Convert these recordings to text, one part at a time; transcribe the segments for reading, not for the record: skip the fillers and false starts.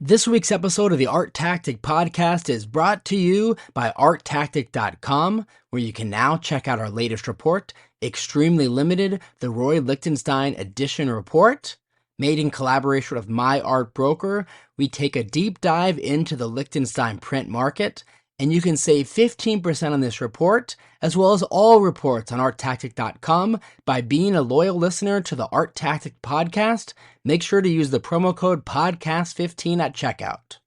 This week's episode of the ArtTactic Podcast is brought to you by ArtTactic.com, where you can now check out our latest report, Extremely Limited, the Roy Lichtenstein Edition Report. Made in collaboration with My Art Broker, we take a deep dive into the Lichtenstein print market, and you can save 15% on this report, as well as all reports on ArtTactic.com by being a loyal listener to the ArtTactic Podcast. Make sure to use the promo code PODCAST15 at checkout.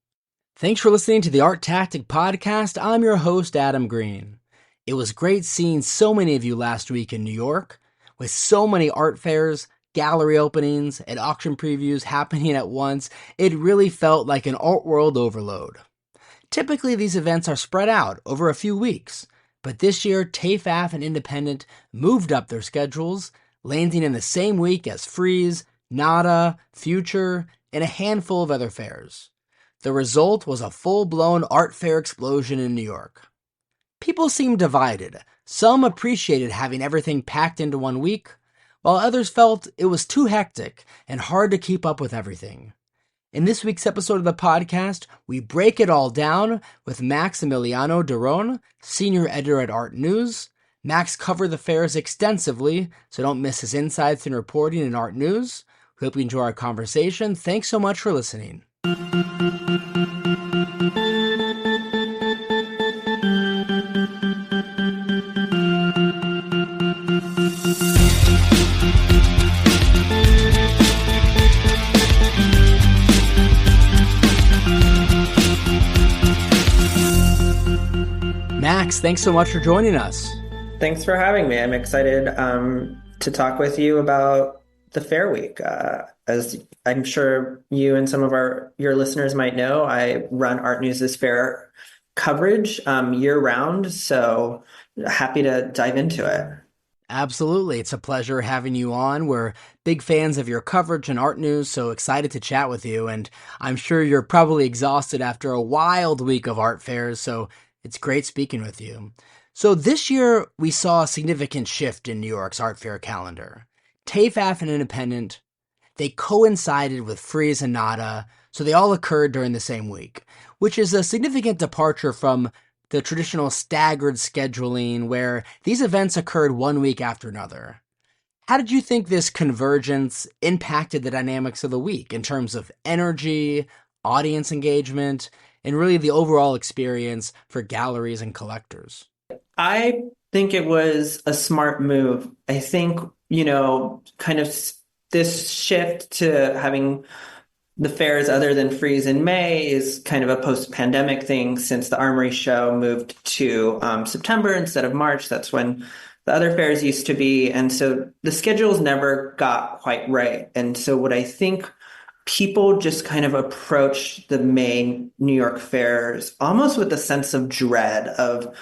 Thanks for listening to the ArtTactic Podcast. I'm your host, Adam Green. It was great seeing so many of you last week in New York, with so many art fairs, gallery openings, and auction previews happening at once. It really felt like an art world overload. Typically, these events are spread out over a few weeks, but this year, TEFAF and Independent moved up their schedules, landing in the same week as Frieze, Nada, Future, and a handful of other fairs. The result was a full-blown art fair explosion in New York. People seemed divided. Some appreciated having everything packed into 1 week, while others felt it was too hectic and hard to keep up with everything. In this week's episode of the podcast, we break it all down with Maximilíano Durón, senior editor at ARTnews. Max covered the fairs extensively, so don't miss his insights in reporting in ARTnews. We hope you enjoy our conversation. Thanks so much for listening. Max, thanks so much for joining us. Thanks for having me. I'm excited to talk with you about the Fair Week. As I'm sure you and some of your listeners might know, I run ArtNews' fair coverage year-round, so happy to dive into it. Absolutely. It's a pleasure having you on. We're big fans of your coverage and ArtNews, so excited to chat with you. And I'm sure you're probably exhausted after a wild week of art fairs, so it's great speaking with you. So this year, we saw a significant shift in New York's art fair calendar. TEFAF and Independent, they coincided with Frieze and Nada, so they all occurred during the same week, which is a significant departure from the traditional staggered scheduling where these events occurred 1 week after another. How did you think this convergence impacted the dynamics of the week in terms of energy, audience engagement, and really the overall experience for galleries and collectors? I think it was a smart move. I think, kind of this shift to having the fairs other than Frieze in May is kind of a post-pandemic thing since the Armory show moved to September instead of March. That's when the other fairs used to be. And so the schedules never got quite right. And so what I think people just kind of approach the main New York fairs almost with a sense of dread of,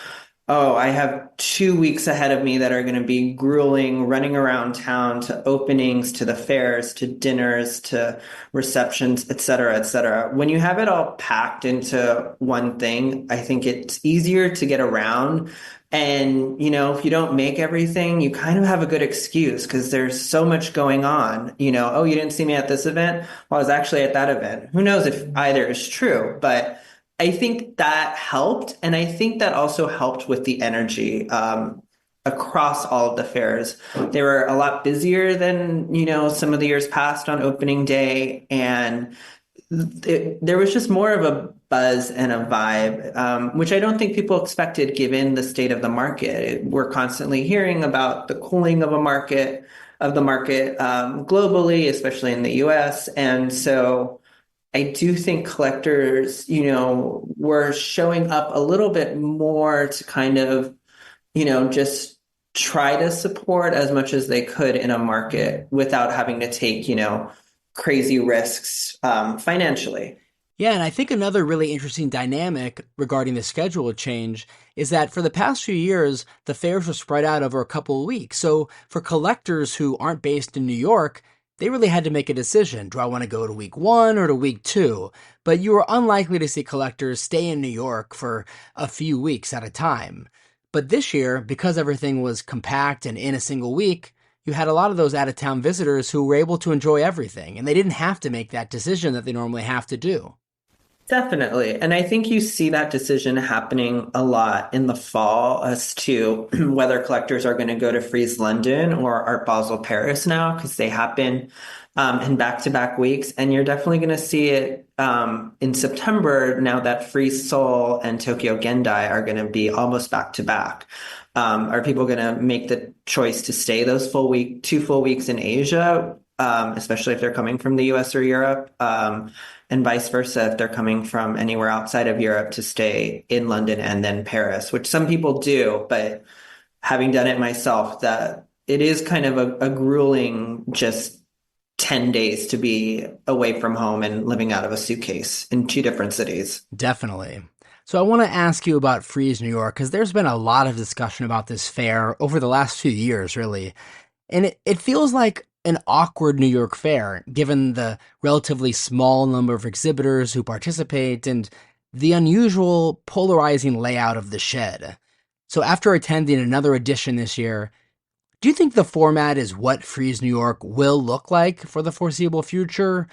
oh, I have 2 weeks ahead of me that are going to be grueling, running around town to openings, to the fairs, to dinners, to receptions, et cetera, et cetera. When you have it all packed into one thing, I think it's easier to get around. And, if you don't make everything, you kind of have a good excuse because there's so much going on. Oh, you didn't see me at this event? Well, I was actually at that event. Who knows if either is true, but I think that helped. And I think that also helped with the energy across all of the fairs. They were a lot busier than, some of the years past on opening day. And there was just more of a buzz and a vibe, which I don't think people expected given the state of the market. We're constantly hearing about the cooling of the market globally, especially in the US. And so I do think collectors, were showing up a little bit more to kind of, just try to support as much as they could in a market without having to take, crazy risks financially. Yeah, and I think another really interesting dynamic regarding the schedule change is that for the past few years, the fairs were spread out over a couple of weeks. So for collectors who aren't based in New York, they really had to make a decision. Do I want to go to week 1 or to week 2? But you were unlikely to see collectors stay in New York for a few weeks at a time. But this year, because everything was compact and in a single week, you had a lot of those out-of-town visitors who were able to enjoy everything, and they didn't have to make that decision that they normally have to do. Definitely. And I think you see that decision happening a lot in the fall as to whether collectors are going to go to Frieze London or Art Basel Paris now, because they happen in back-to-back weeks. And you're definitely going to see it in September now that Frieze Seoul and Tokyo Gendai are going to be almost back-to-back. Are people going to make the choice to stay those 2 full weeks in Asia, especially if they're coming from the US or Europe? And vice versa if they're coming from anywhere outside of Europe to stay in London and then Paris, which some people do, but having done it myself, that it is kind of a grueling just 10 days to be away from home and living out of a suitcase in two different cities. Definitely. So I want to ask you about Frieze New York, because there's been a lot of discussion about this fair over the last few years, really. And it feels like an awkward New York fair, given the relatively small number of exhibitors who participate and the unusual polarizing layout of the shed. So after attending another edition this year, do you think the format is what Frieze New York will look like for the foreseeable future?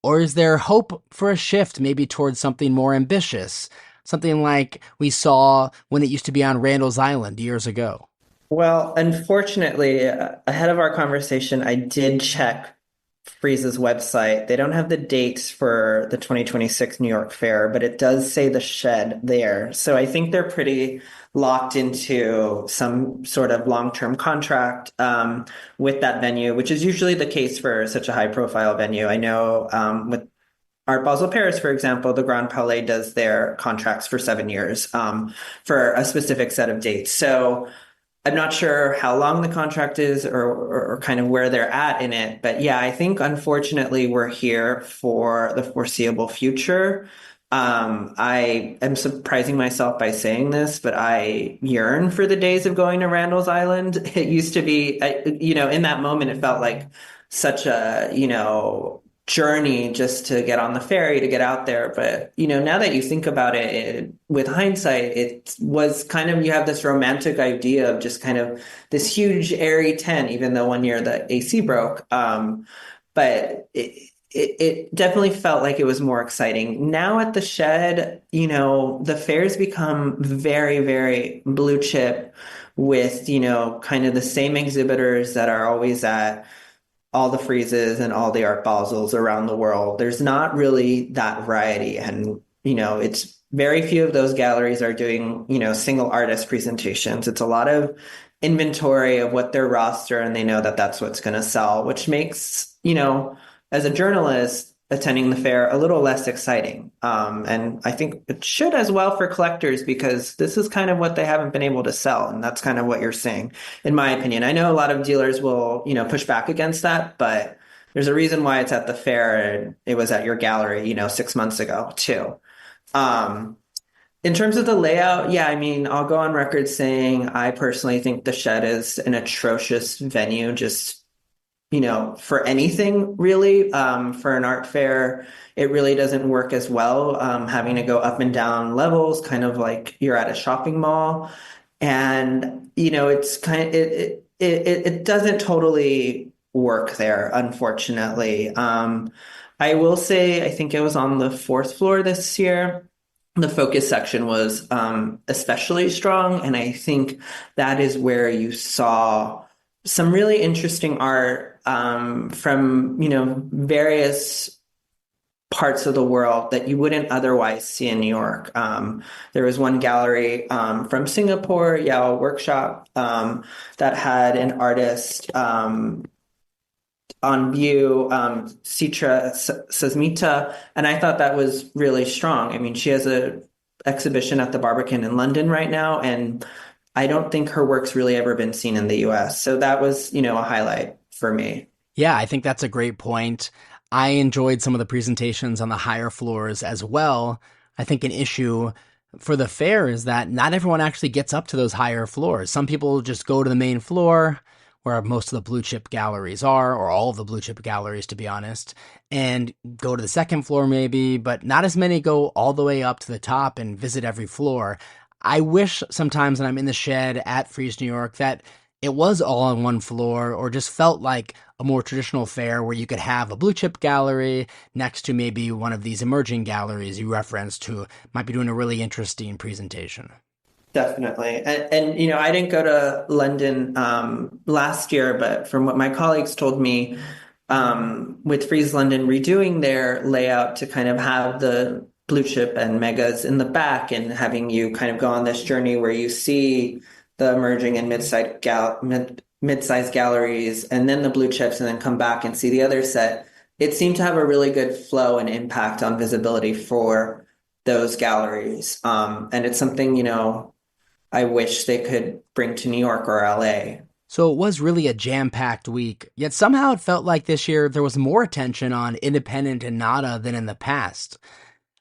Or is there hope for a shift maybe towards something more ambitious? Something like we saw when it used to be on Randall's Island years ago? Well, unfortunately, ahead of our conversation, I did check Frieze's website. They don't have the dates for the 2026 New York Fair, but it does say the shed there. So I think they're pretty locked into some sort of long-term contract with that venue, which is usually the case for such a high-profile venue. I know with Art Basel Paris, for example, the Grand Palais does their contracts for 7 years for a specific set of dates. So I'm not sure how long the contract is or kind of where they're at in it. But yeah, I think unfortunately we're here for the foreseeable future. I am surprising myself by saying this, but I yearn for the days of going to Randall's Island. It used to be, in that moment, it felt like such a, journey just to get on the ferry to get out there. But, now that you think about it, with hindsight, it was kind of, you have this romantic idea of just kind of this huge airy tent, even though one year the AC broke. But it definitely felt like it was more exciting. Now at the shed, the fair's become very, very blue chip with, kind of the same exhibitors that are always at all the Friezes and all the Art Basels around the world. There's not really that variety. And, it's very few of those galleries are doing, single artist presentations. It's a lot of inventory of what their roster, and they know that that's what's going to sell, which makes, as a journalist attending the fair a little less exciting. And I think it should as well for collectors, because this is kind of what they haven't been able to sell. And that's kind of what you're seeing, in my opinion. I know a lot of dealers will, push back against that, but there's a reason why it's at the fair and it was at your gallery, 6 months ago too. In terms of the layout, yeah, I mean, I'll go on record saying I personally think the shed is an atrocious venue, just for anything really. For an art fair, it really doesn't work as well. Having to go up and down levels, kind of like you're at a shopping mall. And, it's kind of, it doesn't totally work there, unfortunately. I will say, I think it was on the fourth floor this year. The focus section was especially strong. And I think that is where you saw some really interesting art from, various parts of the world that you wouldn't otherwise see in New York. There was one gallery from Singapore, Yao Workshop, that had an artist on view, Citra Sasmita, and I thought that was really strong. I mean, she has a exhibition at the Barbican in London right now, and I don't think her work's really ever been seen in the US. So that was, a highlight for me. Yeah, I think that's a great point. I enjoyed some of the presentations on the higher floors as well. I think an issue for the fair is that not everyone actually gets up to those higher floors. Some people just go to the main floor where most of the blue chip galleries are, or all of the blue chip galleries, to be honest, and go to the second floor maybe, but not as many go all the way up to the top and visit every floor. I wish sometimes when I'm in the shed at Frieze New York that it was all on one floor, or just felt like a more traditional fair where you could have a blue chip gallery next to maybe one of these emerging galleries you referenced who might be doing a really interesting presentation. Definitely. I didn't go to London last year, but from what my colleagues told me, with Frieze London redoing their layout to kind of have the blue chip and megas in the back and having you kind of go on this journey where you see the emerging and mid-sized galleries and then the blue chips and then come back and see the other set. It seemed to have a really good flow and impact on visibility for those galleries. And it's something, I wish they could bring to New York or LA. So it was really a jam-packed week, yet somehow it felt like this year there was more attention on independent and nada than in the past.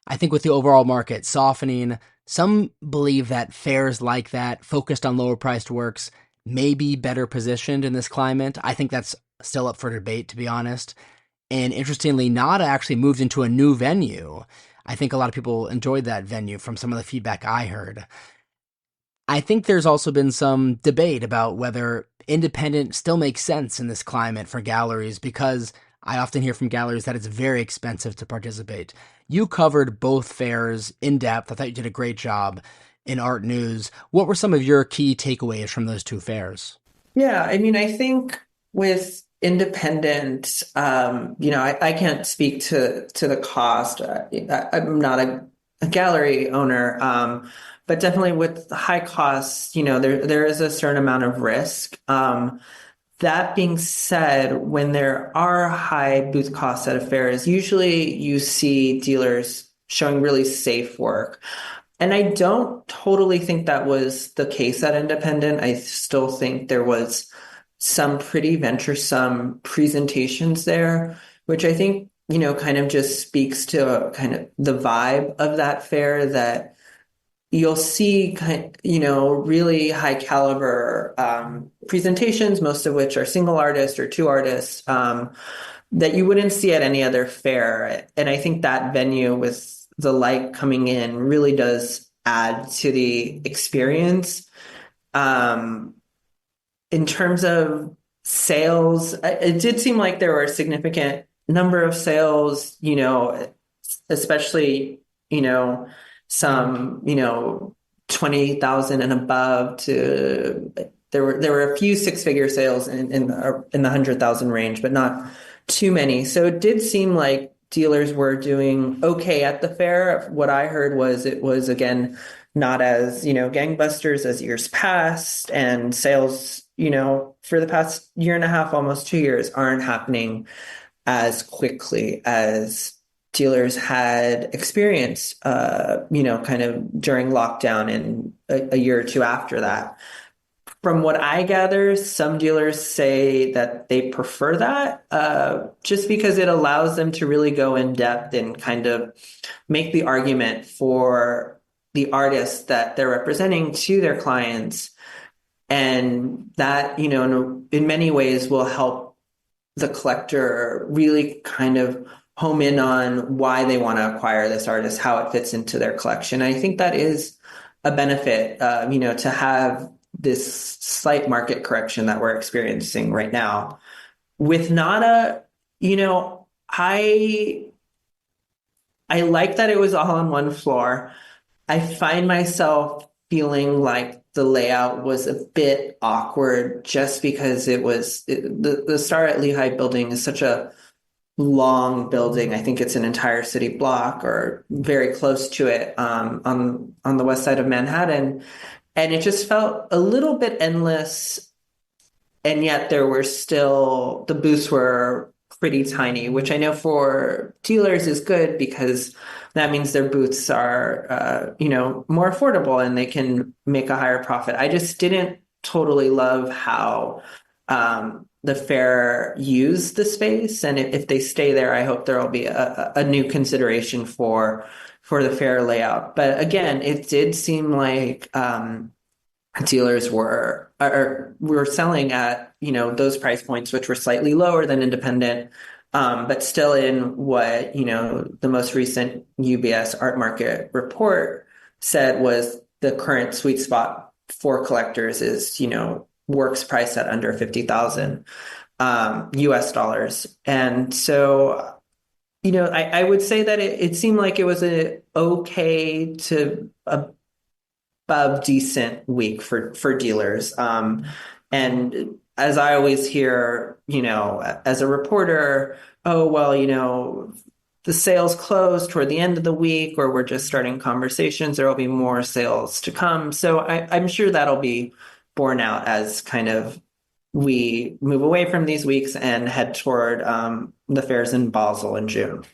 I think with the overall market softening, some believe that fairs like that, focused on lower-priced works, may be better positioned in this climate. I think that's still up for debate, to be honest. And interestingly, nada actually moved into a new venue. I think a lot of people enjoyed that venue from some of the feedback I heard. I think there's also been some debate about whether independent still makes sense in this climate for galleries, because I often hear from galleries that it's very expensive to participate. You covered both fairs in depth. I thought you did a great job in ARTnews. What were some of your key takeaways from those two fairs? Yeah, I think with independent, I can't speak to the cost. I'm not a gallery owner, but definitely with high costs, there is a certain amount of risk. That being said, when there are high booth costs at a fair, is usually you see dealers showing really safe work. And I don't totally think that was the case at Independent. I still think there was some pretty venturesome presentations there, which I think, kind of just speaks to kind of the vibe of that fair, that you'll see really high caliber presentations, most of which are single artists or two artists, that you wouldn't see at any other fair. And I think that venue with the light coming in really does add to the experience. In terms of sales, it did seem like there were a significant number of sales, especially, some, 20,000 and above to there were a few six-figure sales in the 100,000 range, but not too many. So it did seem like dealers were doing okay at the fair. What I heard was it was, again, not as, gangbusters as years past, and sales, for the past year and a half, almost 2 years, aren't happening as quickly as dealers had experienced, kind of during lockdown and a year or two after that. From what I gather, some dealers say that they prefer that, just because it allows them to really go in depth and kind of make the argument for the artists that they're representing to their clients. And that, in many ways will help the collector really kind of home in on why they want to acquire this artist, how it fits into their collection. I think that is a benefit, to have this slight market correction that we're experiencing right now. With Nada, I like that it was all on one floor. I find myself feeling like the layout was a bit awkward just because the Star at Lehigh building is such a long building. I think it's an entire city block or very close to it, on the west side of Manhattan. And it just felt a little bit endless. And yet the booths were pretty tiny, which I know for dealers is good because that means their booths are, more affordable and they can make a higher profit. I just didn't totally love how the fair used the space. And if they stay there, I hope there will be a new consideration for the fair layout. But again, it did seem like dealers were selling at, those price points, which were slightly lower than independent, but still in what, the most recent UBS art market report said was the current sweet spot for collectors is, works priced at under 50,000. US dollars. And so, I would say that it seemed like it was a okay to above decent week for dealers. And as I always hear, as a reporter, oh, well, the sales close toward the end of the week, or we're just starting conversations, there will be more sales to come. So I'm sure that'll be borne out as kind of we move away from these weeks and head toward the fairs in Basel in June.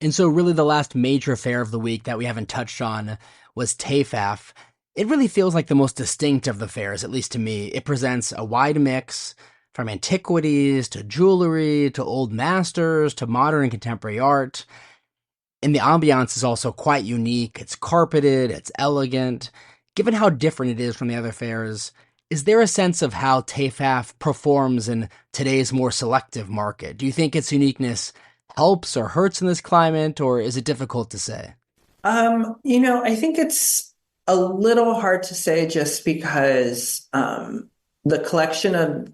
And so really the last major fair of the week that we haven't touched on was TEFAF. It really feels like the most distinct of the fairs, at least to me. It presents a wide mix from antiquities to jewelry to old masters to modern and contemporary art. And the ambiance is also quite unique. It's carpeted, it's elegant. Given how different it is from the other fairs, is there a sense of how TEFAF performs in today's more selective market? Do you think its uniqueness helps or hurts in this climate, or is it difficult to say? I think it's a little hard to say just because the collection of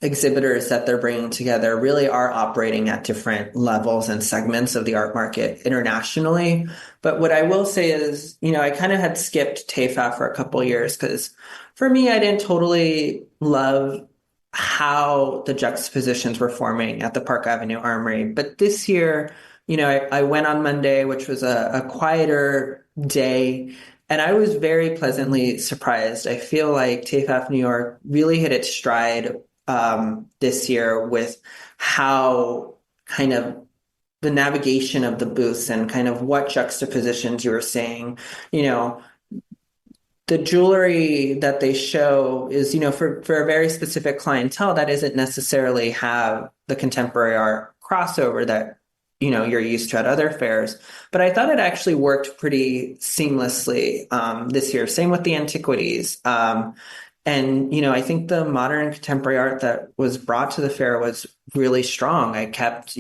exhibitors that they're bringing together really are operating at different levels and segments of the art market internationally. But what I will say is, I kind of had skipped TEFAF for a couple of years because for me, I didn't totally love how the juxtapositions were forming at the Park Avenue Armory. But this year, I went on Monday, which was a quieter day, and I was very pleasantly surprised. I feel like TEFAF New York really hit its stride this year with how kind of the navigation of the booths and kind of what juxtapositions you were saying. The jewelry that they show is, for a very specific clientele that isn't necessarily have the contemporary art crossover that, you're used to at other fairs. But I thought it actually worked pretty seamlessly this year. Same with the antiquities. And I think the modern and contemporary art that was brought to the fair was really strong. I kept,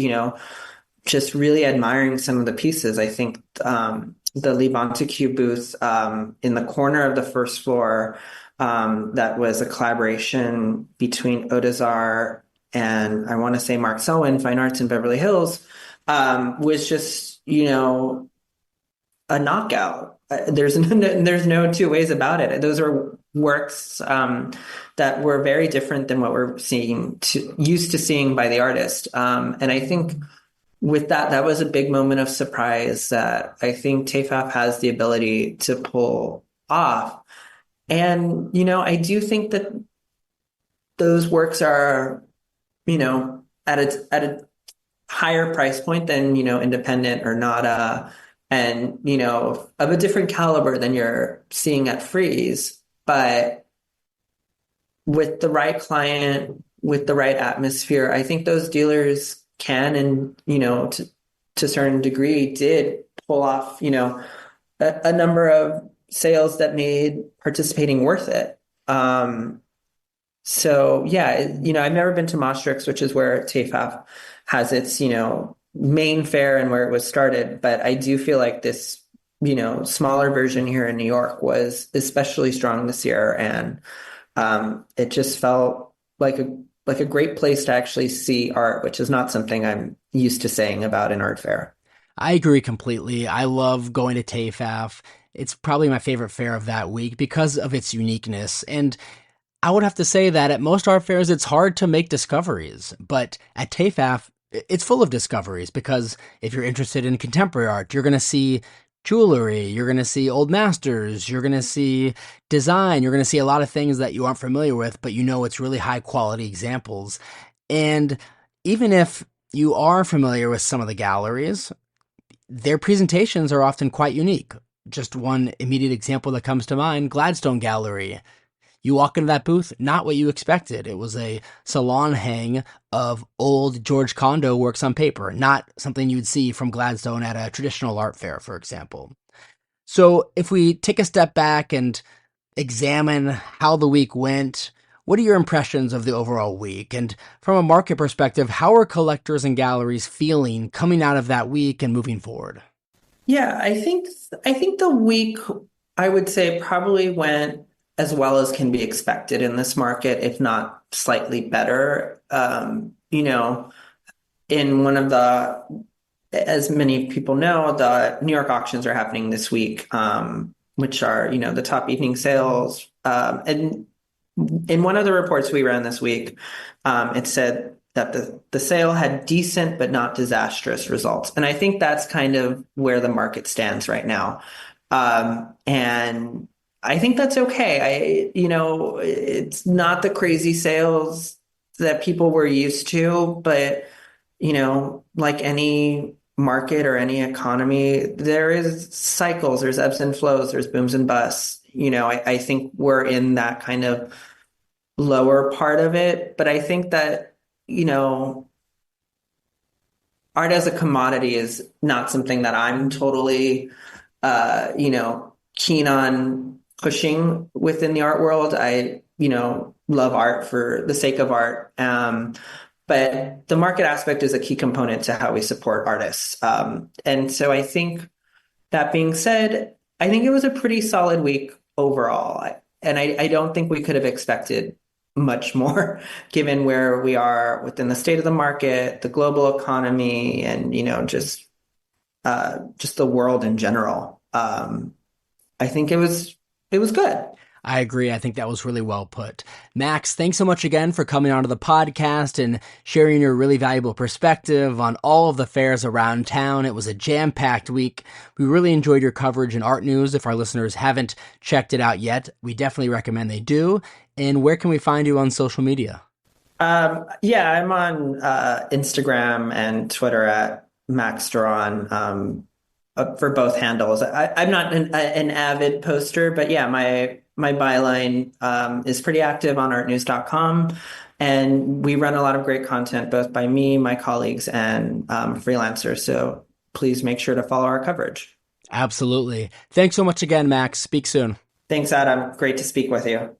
just really admiring some of the pieces. I think the Libantique booth in the corner of the first floor that was a collaboration between Odazar and I want to say Mark Selwyn, Fine Arts in Beverly Hills, was just, a knockout. There's no two ways about it. Those are works that were very different than what we're used to seeing by the artist. And I think with that was a big moment of surprise that I think TEFAF has the ability to pull off. And, I do think that those works are, at a higher price point than, independent or Nada and, of a different caliber than you're seeing at Frieze. But with the right client, with the right atmosphere, I think those dealers can and, to a certain degree did pull off, a number of sales that made participating worth it. So yeah, I've never been to Maastricht, which is where TEFAF has its, main fair and where it was started. But I do feel like this, smaller version here in New York was especially strong this year. And it just felt like a great place to actually see art, which is not something I'm used to saying about an art fair. I agree completely. I love going to TEFAF. It's probably my favorite fair of that week because of its uniqueness. And I would have to say that at most art fairs, it's hard to make discoveries. But at TEFAF, it's full of discoveries because if you're interested in contemporary art, you're going to see jewelry, you're going to see old masters, you're going to see design, you're going to see a lot of things that you aren't familiar with, but it's really high quality examples. And even if you are familiar with some of the galleries, their presentations are often quite unique. Just one immediate example that comes to mind, Gladstone Gallery. You walk into that booth, not what you expected. It was a salon hang of old George Condo works on paper, not something you'd see from Gladstone at a traditional art fair, for example. So if we take a step back and examine how the week went, what are your impressions of the overall week? And from a market perspective, how are collectors and galleries feeling coming out of that week and moving forward? Yeah, I think the week, I would say, probably went as well as can be expected in this market, if not slightly better. You know, in one of the, as many people know, the New York auctions are happening this week, which are, the top evening sales. And in one of the reports we ran this week, it said that the sale had decent but not disastrous results. And I think that's kind of where the market stands right now. And I think that's okay. It's not the crazy sales that people were used to, but like any market or any economy, there is cycles, there's ebbs and flows, there's booms and busts. I think we're in that kind of lower part of it, but I think that, art as a commodity is not something that I'm totally, keen on pushing within the art world. I, love art for the sake of art. But the market aspect is a key component to how we support artists. And so I think that being said, I think it was a pretty solid week overall. And I don't think we could have expected much more given where we are within the state of the market, the global economy, and, just the world in general. I think it was good. I agree. I think that was really well put. Max, thanks so much again for coming onto the podcast and sharing your really valuable perspective on all of the fairs around town. It was a jam-packed week. We really enjoyed your coverage in ArtNews. If our listeners haven't checked it out yet, we definitely recommend they do. And where can we find you on social media? Yeah, I'm on Instagram and Twitter at Max Durón, for both handles. I'm not an avid poster, but yeah, my byline is pretty active on artnews.com. And we run a lot of great content, both by me, my colleagues, and freelancers. So please make sure to follow our coverage. Absolutely. Thanks so much again, Max. Speak soon. Thanks, Adam. Great to speak with you.